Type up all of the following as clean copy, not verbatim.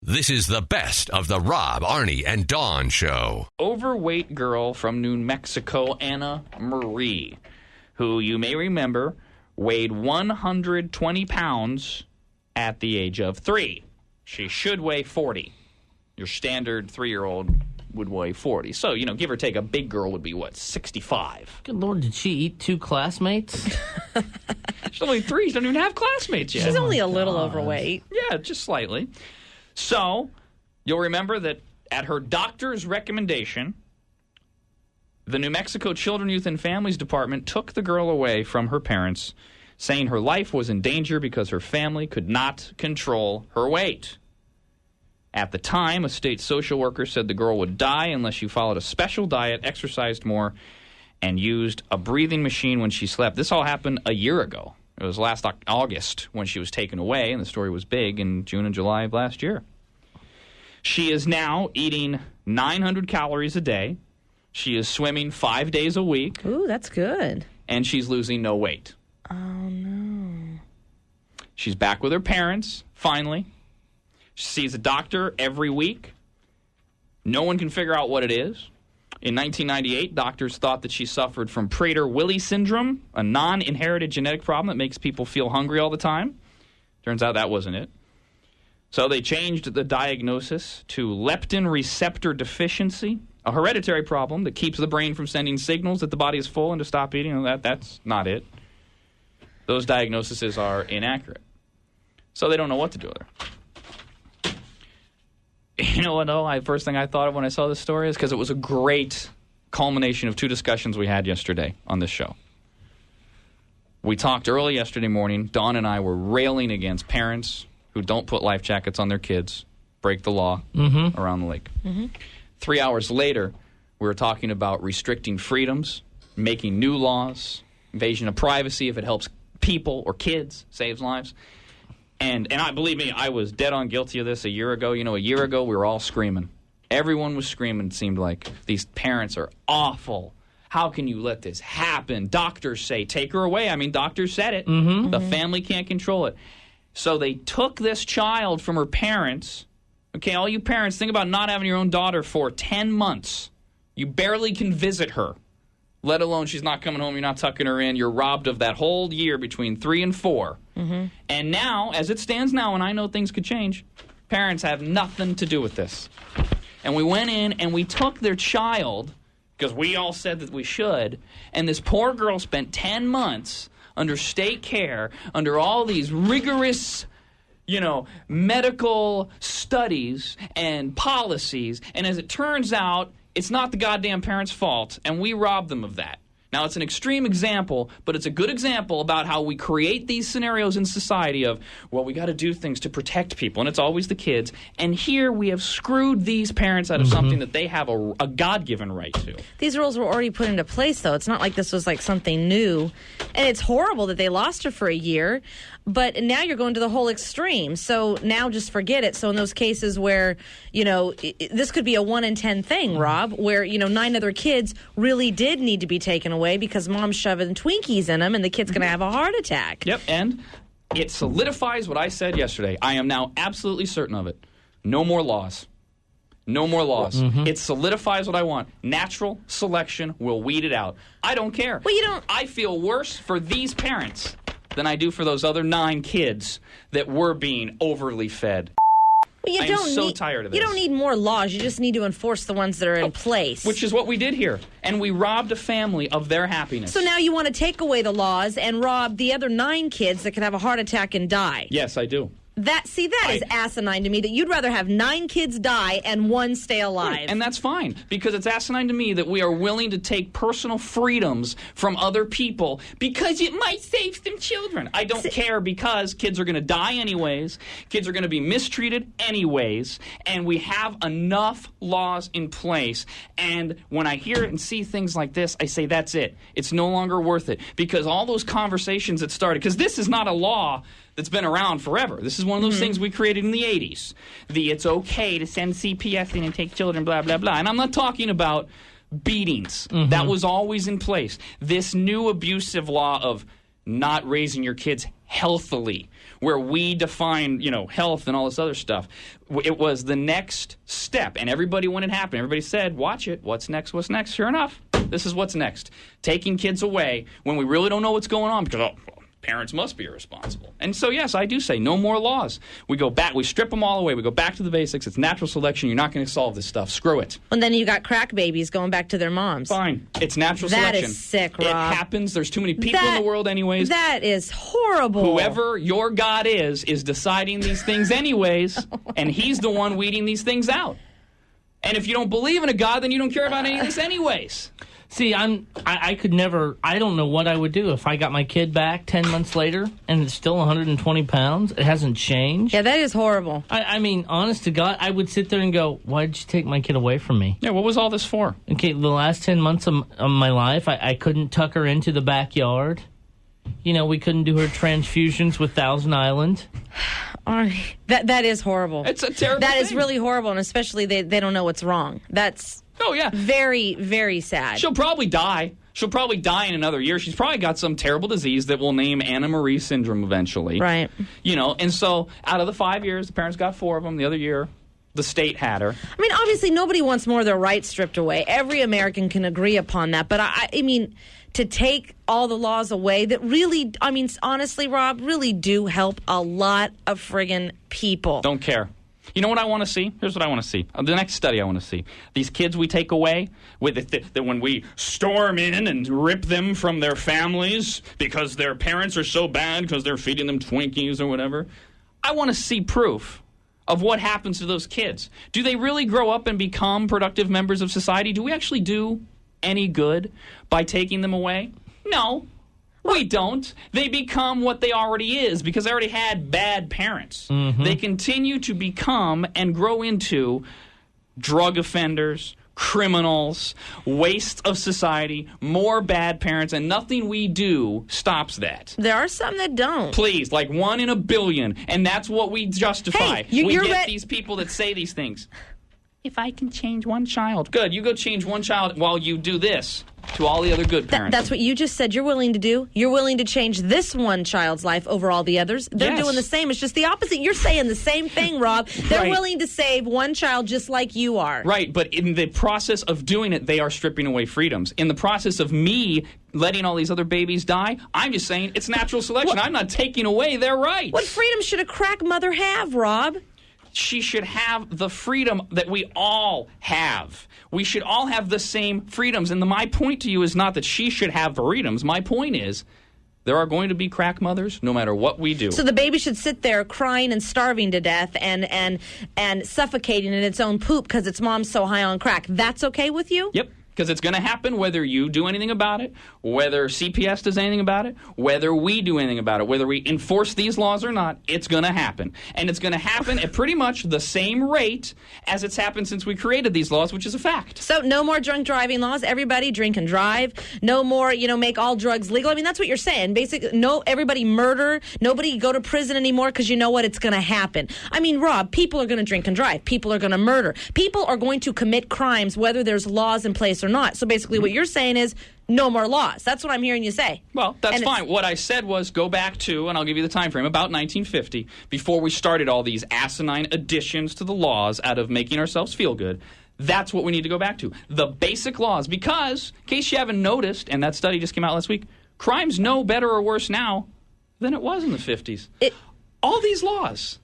This is the best of the Rob, Arnie, and Dawn Show. Overweight girl from New Mexico, Anna Marie, who you may remember weighed 120 pounds at the age of 3. She should weigh 40. Your standard 3-year-old would weigh 40. So, give or take, a big girl would be, 65? Good Lord, did she eat 2 classmates? She's only 3. She doesn't even have classmates yet. She's only a little overweight. Yeah, just slightly. So, you'll remember that at her doctor's recommendation, the New Mexico Children, Youth, and Families Department took the girl away from her parents, saying her life was in danger because her family could not control her weight. At the time, a state social worker said the girl would die unless she followed a special diet, exercised more, and used a breathing machine when she slept. This all happened a year ago. It was last August when she was taken away, and the story was big in June and July of last year. She is now eating 900 calories a day. She is swimming 5 days a week. Ooh, that's good. And she's losing no weight. Oh, no. She's back with her parents, finally. She sees a doctor every week. No one can figure out what it is. In 1998, doctors thought that she suffered from Prader-Willi syndrome, a non-inherited genetic problem that makes people feel hungry all the time. Turns out that wasn't it. So they changed the diagnosis to leptin receptor deficiency, a hereditary problem that keeps the brain from sending signals that the body is full and to stop eating. That's not it. Those diagnoses are inaccurate. So they don't know what to do with her. You know what, though? First thing I thought of when I saw this story is because it was a great culmination of 2 discussions we had yesterday on this show. We talked early yesterday morning. Dawn and I were railing against parents who don't put life jackets on their kids, break the law around the lake. 3 hours later, we were talking about restricting freedoms, making new laws, invasion of privacy if it helps people or kids, saves lives. And believe me, I was dead on guilty of this a year ago. A year ago, we were all screaming. Everyone was screaming, it seemed like. These parents are awful. How can you let this happen? Doctors say, take her away. Doctors said it. The family can't control it. So they took this child from her parents. Okay, all you parents, think about not having your own daughter for 10 months. You barely can visit her, let alone she's not coming home, you're not tucking her in. You're robbed of that whole year between 3 and 4. And now, as it stands now, and I know things could change, parents have nothing to do with this. And we went in and we took their child, because we all said that we should, and this poor girl spent 10 months under state care, under all these rigorous, medical studies and policies. And as it turns out, it's not the goddamn parents' fault, and we robbed them of that. Now, it's an extreme example, but it's a good example about how we create these scenarios in society of, well, we got to do things to protect people, and it's always the kids. And here we have screwed these parents out of something that they have a God-given right to. These rules were already put into place, though. It's not like this was like something new. And it's horrible that they lost her for a year, but now you're going to the whole extreme. So now just forget it. So in those cases where, this could be a 1 in 10 thing, Rob, where, 9 other kids really did need to be taken away because mom's shoving Twinkies in them and the kid's going to have a heart attack. Yep, and it solidifies what I said yesterday. I am now absolutely certain of it. No more laws. No more laws. It solidifies what I want. Natural selection will weed it out. I don't care. Well, I feel worse for these parents than I do for those other 9 kids that were being overly fed. Well, I'm so tired of this. You don't need more laws. You just need to enforce the ones that are in place. Which is what we did here. And we robbed a family of their happiness. So now you want to take away the laws and rob the other 9 kids that could have a heart attack and die. Yes, I do. That is asinine to me, that you'd rather have 9 kids die and 1 stay alive. Right. And that's fine, because it's asinine to me that we are willing to take personal freedoms from other people because it might save some children. I don't care, because kids are going to die anyways, kids are going to be mistreated anyways, and we have enough laws in place. And when I hear it and see things like this, I say that's it. It's no longer worth it, because all those conversations that started, because this is not a law that's been around forever. This is one of those things we created in the 80s. It's okay to send CPS in and take children, blah, blah, blah. And I'm not talking about beatings. That was always in place. This new abusive law of not raising your kids healthily, where we define, health and all this other stuff. It was the next step. And everybody, when it happened, everybody said, watch it. What's next? What's next? Sure enough, this is what's next. Taking kids away when we really don't know what's going on because, parents must be irresponsible. And so, yes, I do say no more laws. We go back. We strip them all away. We go back to the basics. It's natural selection. You're not going to solve this stuff. Screw it. And then you got crack babies going back to their moms. Fine. It's natural selection. That is sick, Rob. It happens. There's too many people in the world anyways. That is horrible. Whoever your God is deciding these things anyways, and he's the one weeding these things out. And if you don't believe in a God, then you don't care about any of this anyways. See, I could never, I don't know what I would do if I got my kid back 10 months later and it's still 120 pounds. It hasn't changed. Yeah, that is horrible. I mean, honest to God, I would sit there and go, why did you take my kid away from me? Yeah, what was all this for? Okay, the last 10 months of my life, I couldn't tuck her into the backyard. We couldn't do her transfusions with Thousand Island. Arnie, that is horrible. It's a terrible That thing. is really horrible, and especially they don't know what's wrong. That's very, very sad. She'll probably die. She'll probably die in another year. She's probably got some terrible disease that we'll name Anna Marie syndrome eventually. Right. And so out of the 5 years, the parents got 4 of them. The other year, the state had her. I mean, obviously, nobody wants more of their rights stripped away. Every American can agree upon that. But I mean, to take all the laws away that really, honestly, Rob, really do help a lot of friggin' people. Don't care. You know what I want to see? Here's what I want to see. The next study I want to see. These kids we take away, that when we storm in and rip them from their families because their parents are so bad because they're feeding them Twinkies or whatever. I want to see proof of what happens to those kids. Do they really grow up and become productive members of society? Do we actually do any good by taking them away? No. We don't. They become what they already is because they already had bad parents. Mm-hmm. They continue to become and grow into drug offenders, criminals, waste of society, more bad parents, and nothing we do stops that. There are some that don't. Please, like 1 in a billion, and that's what we justify. Hey, we get these people that say these things. If I can change one child. Good. You go change one child while you do this to all the other good parents. That's what you just said you're willing to do. You're willing to change this one child's life over all the others. They're doing the same. It's just the opposite. You're saying the same thing, Rob. They're willing to save one child just like you are. Right, but in the process of doing it, they are stripping away freedoms. In the process of me letting all these other babies die, I'm just saying it's natural selection. I'm not taking away their rights. What freedom should a crack mother have, Rob? She should have the freedom that we all have. We should all have the same freedoms. And my point to you is not that she should have freedoms. My point is there are going to be crack mothers no matter what we do. So the baby should sit there crying and starving to death and suffocating in its own poop because its mom's so high on crack. That's okay with you? Yep. Because it's going to happen whether you do anything about it, whether CPS does anything about it, whether we do anything about it, whether we enforce these laws or not, it's going to happen. And it's going to happen at pretty much the same rate as it's happened since we created these laws, which is a fact. So no more drunk driving laws. Everybody drink and drive. No more, make all drugs legal. I mean, that's what you're saying. Basically, everybody murder. Nobody go to prison anymore because you know what? It's going to happen. I mean, Rob, people are going to drink and drive. People are going to murder. People are going to commit crimes whether there's laws in place or not. So basically what you're saying is no more laws. That's what I'm hearing you say. Well, that's fine. What I said was go back to, and I'll give you the time frame, about 1950, before we started all these asinine additions to the laws out of making ourselves feel good. That's what we need to go back to. The basic laws. Because, in case you haven't noticed, and that study just came out last week, crime's no better or worse now than it was in the 50s. All these laws,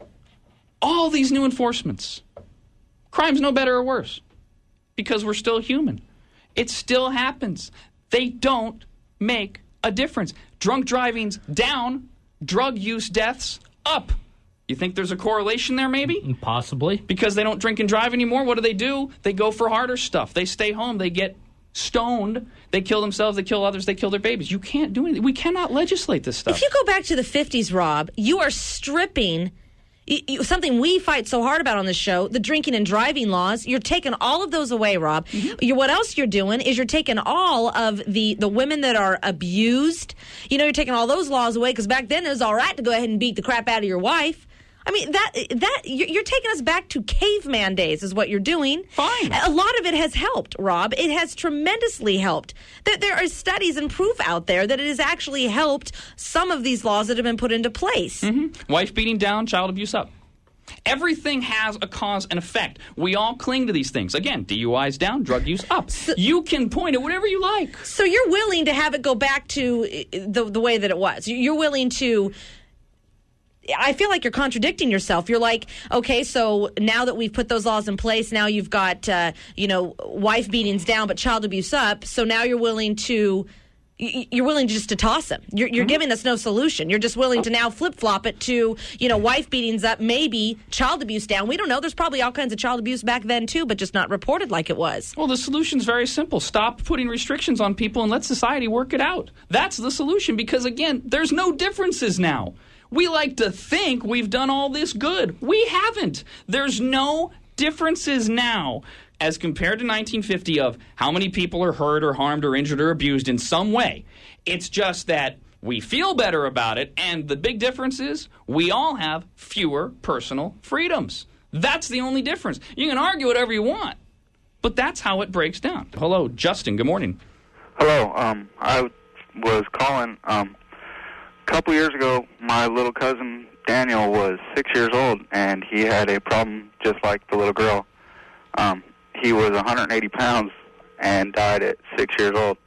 all these new enforcements, crime's no better or worse because we're still human. It still happens. They don't make a difference. Drunk driving's down, drug use deaths up. You think there's a correlation there maybe? Possibly. Because they don't drink and drive anymore, what do? They go for harder stuff. They stay home. They get stoned. They kill themselves. They kill others. They kill their babies. You can't do anything. We cannot legislate this stuff. If you go back to the 50s, Rob, you are stripping something we fight so hard about on this show, the drinking and driving laws. You're taking all of those away, Rob. Mm-hmm. What else you're doing is you're taking all of the women that are abused. You're taking all those laws away because back then it was all right to go ahead and beat the crap out of your wife. I mean, that you're taking us back to caveman days is what you're doing. Fine. A lot of it has helped, Rob. It has tremendously helped. There are studies and proof out there that it has actually helped some of these laws that have been put into place. Mm-hmm. Wife beating down, child abuse up. Everything has a cause and effect. We all cling to these things. Again, DUIs down, drug use up. You can point at whatever you like. So you're willing to have it go back to the way that it was. You're willing to... I feel like you're contradicting yourself. You're like, okay, so now that we've put those laws in place, now you've got, wife beatings down, but child abuse up. So now you're willing just to toss him. You're giving us no solution. You're just willing to now flip-flop it to, wife beatings up, maybe child abuse down. We don't know. There's probably all kinds of child abuse back then, too, but just not reported like it was. Well, the solution's very simple. Stop putting restrictions on people and let society work it out. That's the solution because, again, there's no differences now. We like to think we've done all this good. We haven't. There's no differences now as compared to 1950 of how many people are hurt or harmed or injured or abused in some way. It's just that we feel better about it, and the big difference is we all have fewer personal freedoms. That's the only difference. You can argue whatever you want, but that's how it breaks down. Hello, Justin. Good morning. Hello. I was calling... A couple years ago, my little cousin Daniel was 6 years old, and he had a problem just like the little girl. He was 180 pounds and died at 6 years old.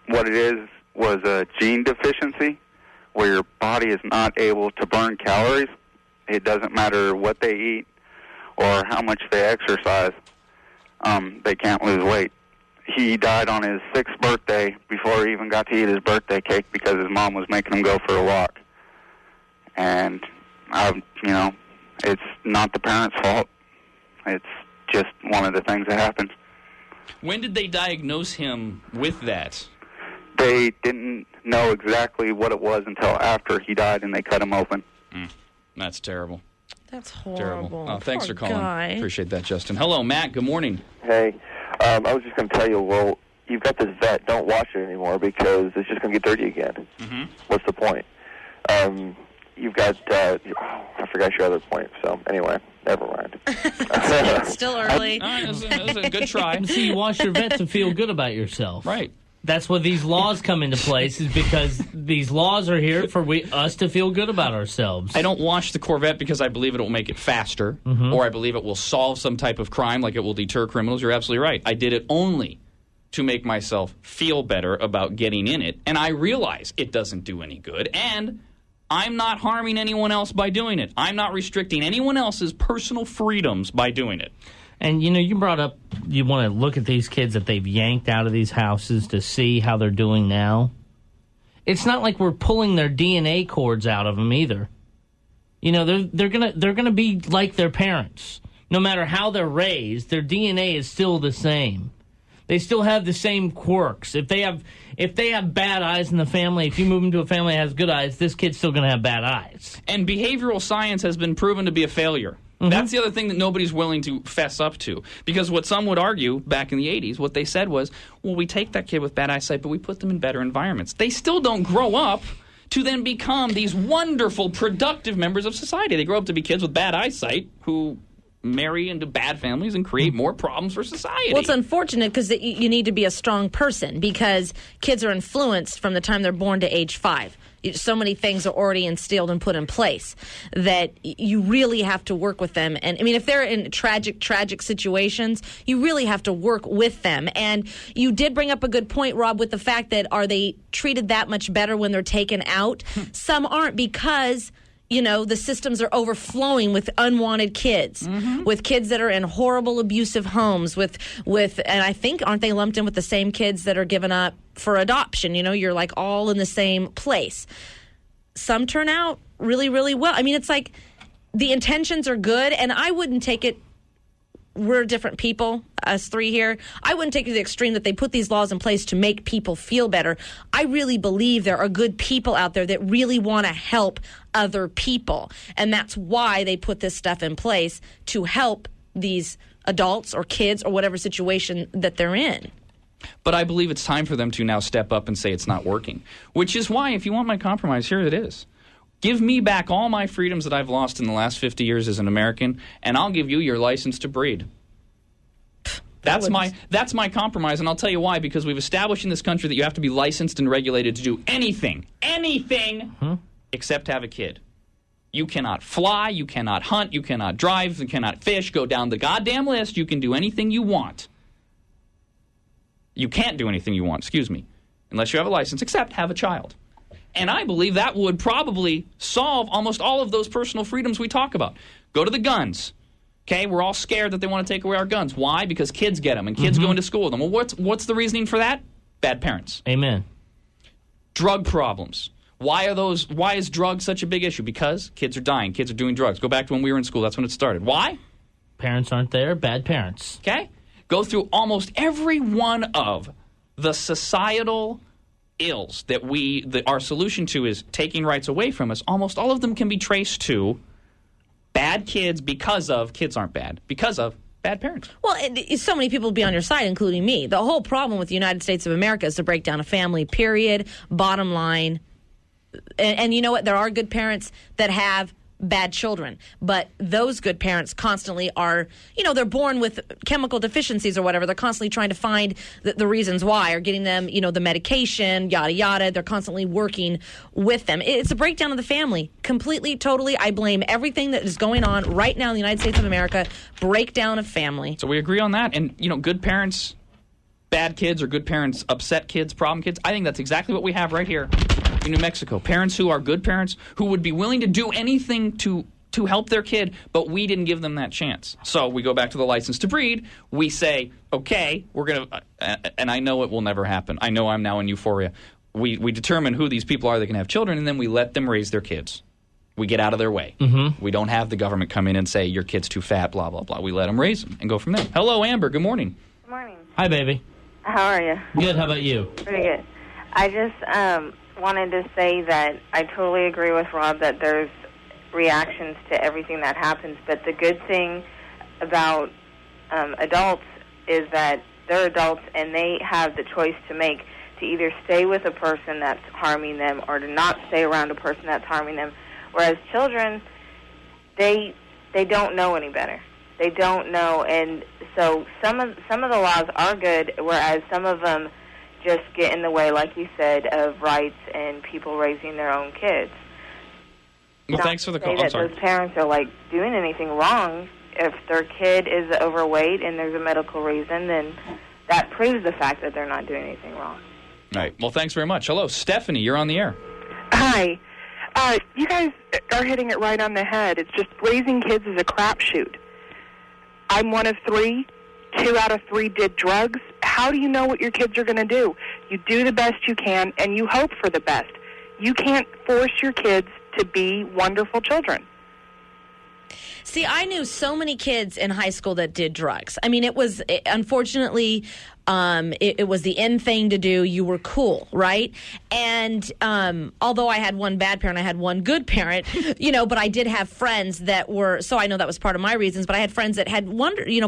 What it is was a gene deficiency where your body is not able to burn calories. It doesn't matter what they eat or how much they exercise. They can't lose weight. He died on his 6th birthday before he even got to eat his birthday cake because his mom was making him go for a walk. And, it's not the parents' fault. It's just one of the things that happens. When did they diagnose him with that? They didn't know exactly what it was until after he died, and they cut him open. That's terrible. That's horrible. Terrible. Thanks for calling. Guy. Appreciate that, Justin. Hello, Matt. Good morning. Hey, I was just going to tell you, well, you've got this vet. Don't wash it anymore because it's just going to get dirty again. Mm-hmm. What's the point? You've got, I forgot your other point. So anyway, never mind. It's still early. That was a good try. So you wash your vet to feel good about yourself. Right. That's where these laws come into place, is because these laws are here for us to feel good about ourselves. I don't wash the Corvette because I believe it will make it faster, or I believe it will solve some type of crime, like it will deter criminals. You're absolutely right. I did it only to make myself feel better about getting in it, and I realize it doesn't do any good, and I'm not harming anyone else by doing it. I'm not restricting anyone else's personal freedoms by doing it. And, you brought up you want to look at these kids that they've yanked out of these houses to see how they're doing now. It's not like we're pulling their DNA cords out of them either. They're gonna be like their parents. No matter how they're raised, their DNA is still the same. They still have the same quirks. If they have bad eyes in the family, if you move into a family that has good eyes, this kid's still going to have bad eyes. And behavioral science has been proven to be a failure. That's the other thing that nobody's willing to fess up to. Because what some would argue back in the 80s, what they said was, well, we take that kid with bad eyesight, but we put them in better environments. They still don't grow up to then become these wonderful, productive members of society. They grow up to be kids with bad eyesight who marry into bad families and create more problems for society. Well, it's unfortunate because you need to be a strong person because kids are influenced from the time they're born to age 5. So many things are already instilled and put in place that you really have to work with them. And, I mean, if they're in tragic situations, you really have to work with them. And you did bring up a good point, Rob, with the fact that are they treated that much better when they're taken out? Some aren't because the systems are overflowing with unwanted kids, with kids that are in horrible, abusive homes, with, and I think, aren't they lumped in with the same kids that are given up for adoption? You're like all in the same place. Some turn out really, really well. I mean, it's like the intentions are good, and I wouldn't take it. We're different people, us three here. I wouldn't take it to the extreme that they put these laws in place to make people feel better. I really believe there are good people out there that really want to help other people. And that's why they put this stuff in place to help these adults or kids or whatever situation that they're in. But I believe it's time for them to now step up and say it's not working. Which is why, if you want my compromise, here it is. Give me back all my freedoms that I've lost in the last 50 years as an American, and I'll give you your license to breed. That's my compromise, and I'll tell you why. Because we've established in this country that you have to be licensed and regulated to do anything, except have a kid. You cannot fly, you cannot hunt, you cannot drive, you cannot fish. Go down the goddamn list. You can do anything you want. You can't do anything you want, unless you have a license, except have a child. And I believe that would probably solve almost all of those personal freedoms we talk about. Go to the guns. Okay, we're all scared that they want to take away our guns. Why? Because kids get them, and kids go into school with them. Well, what's the reasoning for that? Bad parents. Amen. Drug problems. Why is drugs such a big issue? Because kids are dying. Kids are doing drugs. Go back to when we were in school. That's when it started. Why? Parents aren't there. Bad parents. Okay? Go through almost every one of the societal ills that our solution to is taking rights away from us. Almost all of them can be traced to bad kids because kids aren't bad, because of bad parents. Well, so many people will be on your side, including me. The whole problem with the United States of America is to break down a family, period, bottom line. And you know what? There are good parents that have bad children, but those good parents constantly are, they're born with chemical deficiencies or whatever. They're constantly trying to find the reasons why, or getting them, the medication, yada, yada. They're constantly working with them. It's a breakdown of the family. Completely, totally. I blame everything that is going on right now in the United States of America. Breakdown of family. So we agree on that. And, good parents, bad kids, or good parents, upset kids, problem kids. I think that's exactly what we have right here in New Mexico. Parents who are good parents, who would be willing to do anything to help their kid, but we didn't give them that chance. So we go back to the license to breed. We say, okay, we're going to, and I know it will never happen. I know I'm now in euphoria. We determine who these people are that can have children, and then we let them raise their kids. We get out of their way. We don't have the government come in and say, your kid's too fat, blah, blah, blah. We let them raise them and go from there. Hello, Amber. Good morning. Good morning. Hi, baby. How are you? Good. How about you? Pretty good. I just wanted to say that I totally agree with Rob that there's reactions to everything that happens, but the good thing about adults is that they're adults and they have the choice to make to either stay with a person that's harming them or to not stay around a person that's harming them. Whereas children, they don't know any better. They don't know, and so some of the laws are good, whereas some of them just get in the way, like you said, of rights and people raising their own kids. Well, thanks for the call. I'm sorry. Those parents are doing anything wrong. If their kid is overweight and there's a medical reason, then that proves the fact that they're not doing anything wrong. All right. Well, thanks very much. Hello, Stephanie. You're on the air. Hi. You guys are hitting it right on the head. It's just raising kids is a crapshoot. I'm one of 3. 2 out of 3 did drugs. How do you know what your kids are going to do? You do the best you can, and you hope for the best. You can't force your kids to be wonderful children. See, I knew so many kids in high school that did drugs. I mean, unfortunately, it was the in thing to do. You were cool, right? And although I had one bad parent, I had one good parent, but I did have friends that were, so I know that was part of my reasons, but I had friends that had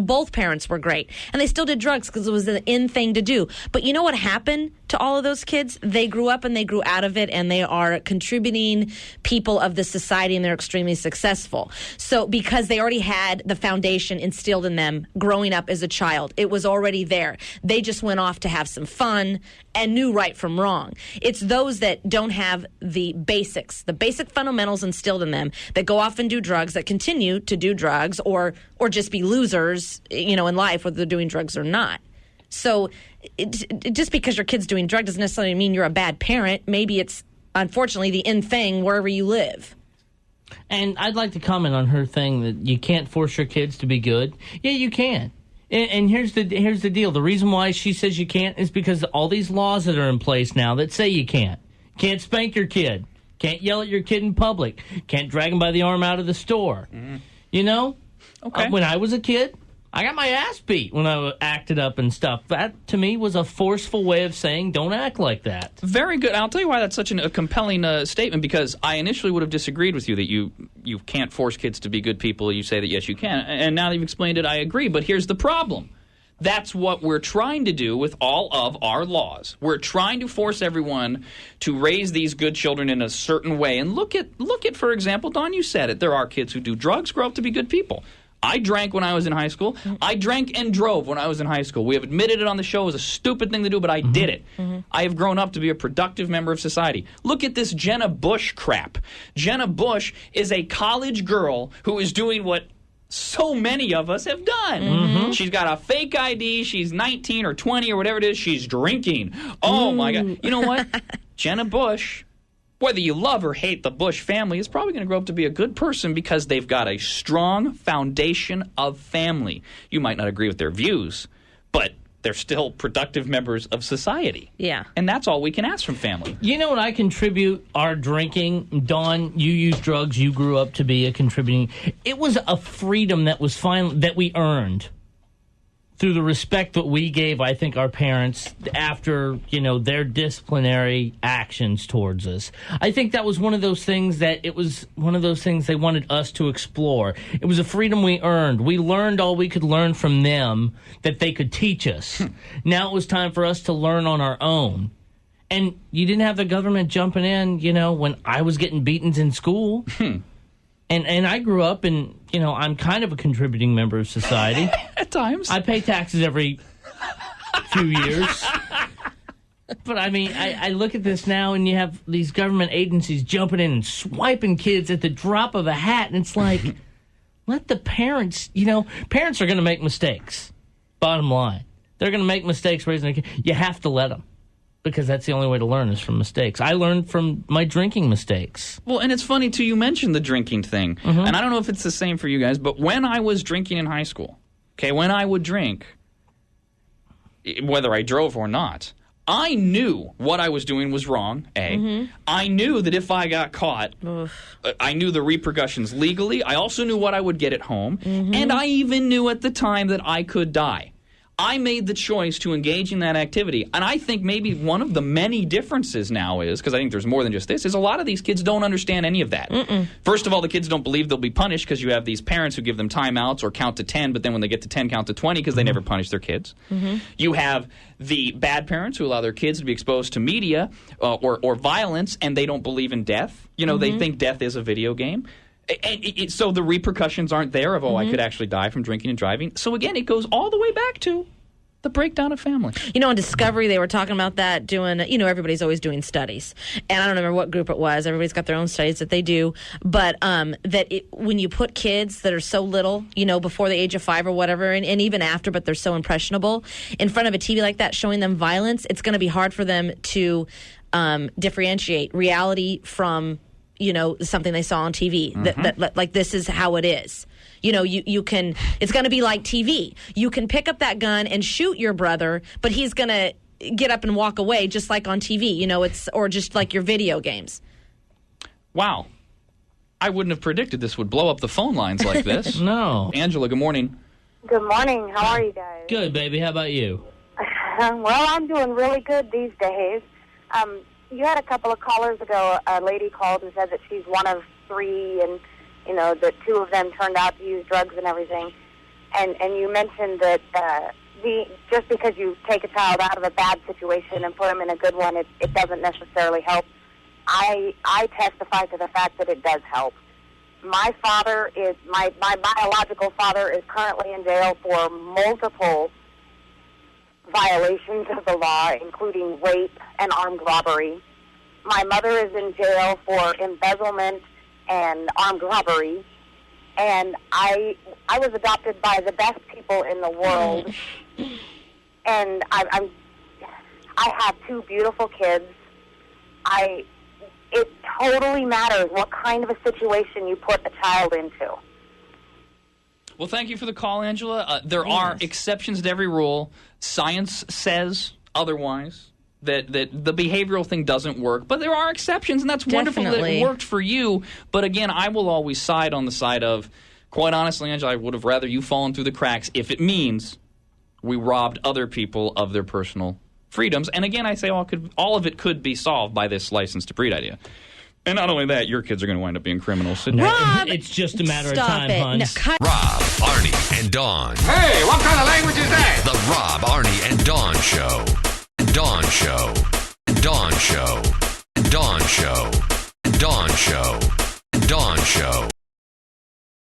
both parents were great. And they still did drugs because it was the in thing to do. But you know what happened to all of those kids? They grew up and they grew out of it, and they are contributing people of the society, and they're extremely successful. So because they already had the foundation instilled in them growing up as a child, it was already there. They just went off to have some fun and knew right from wrong. It's those that don't have the basics, the basic fundamentals instilled in them, that go off and do drugs, that continue to do drugs, or just be losers, in life, whether they're doing drugs or not. So just because your kid's doing drugs doesn't necessarily mean you're a bad parent. Maybe it's, unfortunately, the in thing wherever you live. And I'd like to comment on her thing that you can't force your kids to be good. Yeah, you can. And here's the deal. The reason why she says you can't is because all these laws that are in place now that say you can't. Can't spank your kid. Can't yell at your kid in public. Can't drag him by the arm out of the store. Okay. When I was a kid, I got my ass beat when I acted up and stuff. That, to me, was a forceful way of saying, don't act like that. Very good. I'll tell you why that's such a compelling statement, because I initially would have disagreed with you that you can't force kids to be good people. You say that, yes, you can. And now that you've explained it, I agree. But here's the problem. That's what we're trying to do with all of our laws. We're trying to force everyone to raise these good children in a certain way. And look at, for example, Don, you said it. There are kids who do drugs, grow up to be good people. I drank when I was in high school. I drank and drove when I was in high school. We have admitted it on the show. It was a stupid thing to do, but I did it. I have grown up to be a productive member of society. Look at this Jenna Bush crap. Jenna Bush is a college girl who is doing what so many of us have done. She's got a fake ID. She's 19 or 20 or whatever it is. She's drinking. Oh, my God. You know what? Jenna Bush, whether you love or hate the Bush family, is probably going to grow up to be a good person because they've got a strong foundation of family. You might not agree with their views, but they're still productive members of society. Yeah. And that's all we can ask from family. You know what I contribute our drinking? Dawn, you use drugs. You grew up to be a contributing. It was a freedom that was that we earned through the respect that we gave, I think, our parents after, their disciplinary actions towards us. I think that was one of those things they wanted us to explore. It was a freedom we earned. We learned all we could learn from them that they could teach us. Now it was time for us to learn on our own. And you didn't have the government jumping in, when I was getting beatings in school. And I grew up and, I'm kind of a contributing member of society. At times. I pay taxes every few years. But, I look at this now and you have these government agencies jumping in and swiping kids at the drop of a hat. And it's like, let the parents, parents are going to make mistakes. Bottom line. They're going to make mistakes raising their kids. You have to let them. Because that's the only way to learn is from mistakes. I learned from my drinking mistakes. Well, and it's funny, too, you mentioned the drinking thing. And I don't know if it's the same for you guys, but when I was drinking in high school, when I would drink, whether I drove or not, I knew what I was doing was wrong, A. I knew that if I got caught, I knew the repercussions legally. I also knew what I would get at home. And I even knew at the time that I could die. I made the choice to engage in that activity. And I think maybe one of the many differences now is, because I think there's more than just this, is a lot of these kids don't understand any of that. First of all, the kids don't believe they'll be punished because you have these parents who give them timeouts or count to 10, but then when they get to 10, count to 20 because they never punish their kids. You have the bad parents who allow their kids to be exposed to media or violence, and they don't believe in death. They think death is a video game. So the repercussions aren't there of, I could actually die from drinking and driving. So again, it goes all the way back to the breakdown of family. On Discovery, they were talking about that, doing, everybody's always doing studies. And I don't remember what group it was. Everybody's got their own studies that they do. But when you put kids that are so little, before the age of 5 or whatever, and even after, but they're so impressionable, in front of a TV like that showing them violence, it's going to be hard for them to differentiate reality from something they saw on TV. That like, this is how it is. You can, it's going to be like TV. You can pick up that gun and shoot your brother, but he's going to get up and walk away just like on TV, or just like your video games. Wow. I wouldn't have predicted this would blow up the phone lines like this. No. Angela, good morning. Good morning. How are you guys? Good, baby. How about you? Well, I'm doing really good these days. You had a couple of callers ago, a lady called and said that she's one of 3 and, that 2 of them turned out to use drugs and everything. And you mentioned that just because you take a child out of a bad situation and put them in a good one, it doesn't necessarily help. I testify to the fact that it does help. My father is, my biological father is currently in jail for multiple violations of the law, including rape and armed robbery. My mother is in jail for embezzlement and armed robbery. And I was adopted by the best people in the world. And I have 2 beautiful kids. It totally matters what kind of a situation you put a child into. Well, thank you for the call, Angela. There are exceptions to every rule. Science says otherwise, that the behavioral thing doesn't work. But there are exceptions, and that's wonderful that it worked for you. But again, I will always side on the side of, quite honestly, Angela, I would have rather you fallen through the cracks if it means we robbed other people of their personal freedoms. And again, I say all of it could be solved by this license to breed idea. And not only that, your kids are going to wind up being criminals. Rob, it's just a matter of time, hon. Rob, Arnie, and Dawn. Hey, what kind of language is that? The Rob Show. Dawn Show. Dawn Show. Dawn Show. Dawn Show. Dawn Show.